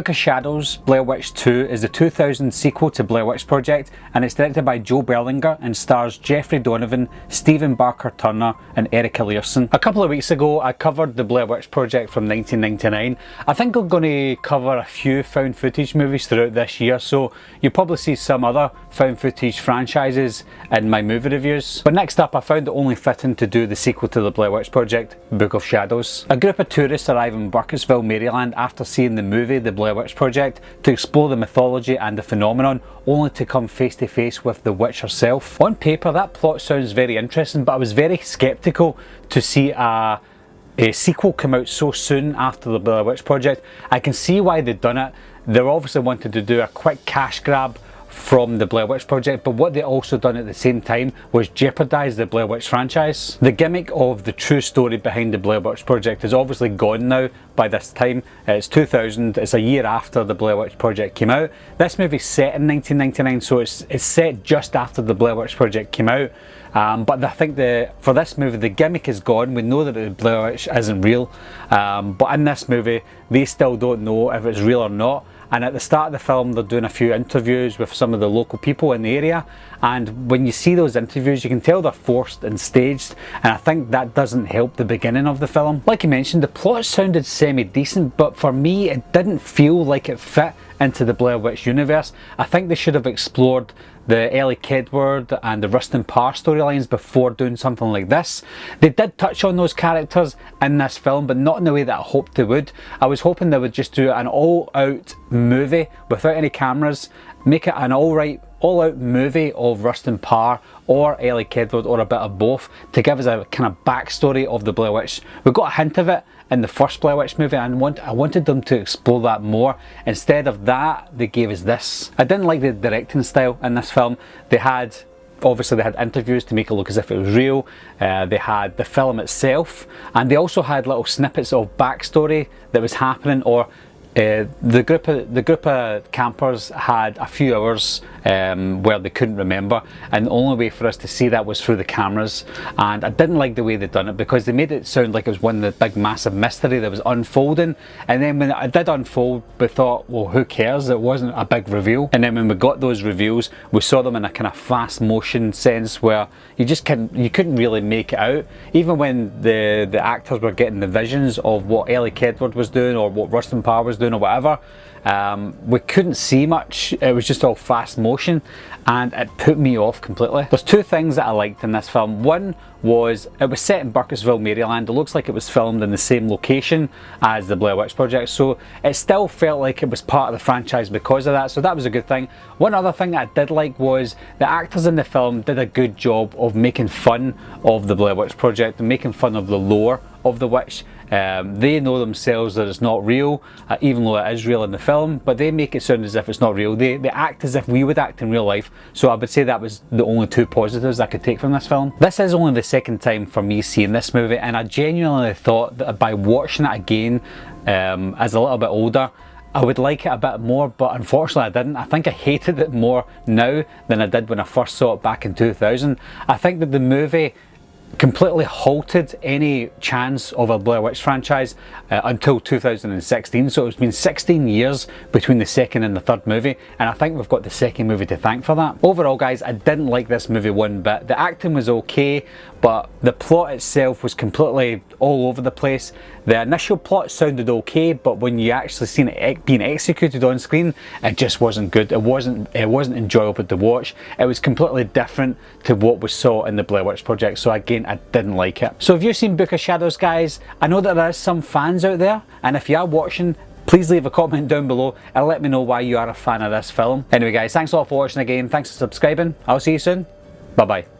Book of Shadows, Blair Witch 2 is the 2000 sequel to Blair Witch Project, and it's directed by Joe Berlinger and stars Jeffrey Donovan, Stephen Barker Turner and Erica Learson. A couple of weeks ago I covered the Blair Witch Project from 1999. I think I'm going to cover a few found footage movies throughout this year, so you'll probably see some other found footage franchises in my movie reviews. But next up, I found it only fitting to do the sequel to the Blair Witch Project, Book of Shadows. A group of tourists arrive in Burkittsville, Maryland after seeing the movie The Blair Witch Project to explore the mythology and the phenomenon, only to come face to face with the witch herself. On paper that plot sounds very interesting, but I was very sceptical to see a sequel come out so soon after the Blair Witch Project. I can see why they've done it. They obviously wanted to do a quick cash grab from the Blair Witch Project, but what they also done at the same time was jeopardise the Blair Witch franchise. The gimmick of the true story behind the Blair Witch Project is obviously gone now by this time. It's 2000, it's a year after the Blair Witch Project came out. This movie's set in 1999, so it's set just after the Blair Witch Project came out. But I think for this movie the gimmick is gone. We know that the Blair Witch isn't real, but in this movie they still don't know if it's real or not. And at the start of the film they're doing a few interviews with some of the local people in the area, and when you see those interviews you can tell they're forced and staged, and I think that doesn't help the beginning of the film. Like I mentioned, the plot sounded semi-decent, but for me it didn't feel like it fit into the Blair Witch universe. I think they should have explored the Ellie Kedward and the Rustin Parr storylines before doing something like this. They did touch on those characters in this film, but not in the way that I hoped they would. I was hoping they would just do an all-out movie without any cameras, make it an all-out movie of Rustin Parr or Ellie Kedward, or a bit of both, to give us a kind of backstory of the Blair Witch. We got a hint of it in the first Blair Witch movie, and I wanted them to explore that more. Instead of that, they gave us this. I didn't like the directing style in this film. Obviously they had interviews to make it look as if it was real. They had the film itself, and they also had little snippets of backstory that was happening, or the group of campers had a few hours where they couldn't remember, and the only way for us to see that was through the cameras. And I didn't like the way they'd done it, because they made it sound like it was one of the big massive mystery that was unfolding, and then when it did unfold we thought, well, who cares, it wasn't a big reveal. And then when we got those reveals we saw them in a kind of fast motion sense where you couldn't really make it out. Even when the actors were getting the visions of what Ellie Kedward was doing or what Rustin Parr was doing or whatever, we couldn't see much. It was just all fast motion, and it put me off completely. There's two things that I liked in this film. One was it was set in Burkittsville, Maryland. It looks like it was filmed in the same location as the Blair Witch Project, so it still felt like it was part of the franchise because of that, so that was a good thing. One other thing that I did like was the actors in the film did a good job of making fun of the Blair Witch Project and making fun of the lore of the witch. They know themselves that it's not real, even though it is real in the film, but they make it sound as if it's not real. They act as if we would act in real life, so I would say that was the only two positives I could take from this film. This is only the second time for me seeing this movie, and I genuinely thought that by watching it again as a little bit older, I would like it a bit more, but unfortunately I didn't. I think I hated it more now than I did when I first saw it back in 2000. I think that the movie completely halted any chance of a Blair Witch franchise until 2016, so it's been 16 years between the second and the third movie, and I think we've got the second movie to thank for that. Overall guys, I didn't like this movie one bit. The acting was okay, but the plot itself was completely all over the place. The initial plot sounded okay, but when you actually seen it being executed on screen, it just wasn't good. It wasn't enjoyable to watch. It was completely different to what we saw in the Blair Witch Project, so again I didn't like it. So have you seen Book of Shadows guys? I know that there is some fans out there, and if you are watching, please leave a comment down below and let me know why you are a fan of this film. Anyway guys, thanks a lot for watching again, thanks for subscribing, I'll see you soon, bye bye.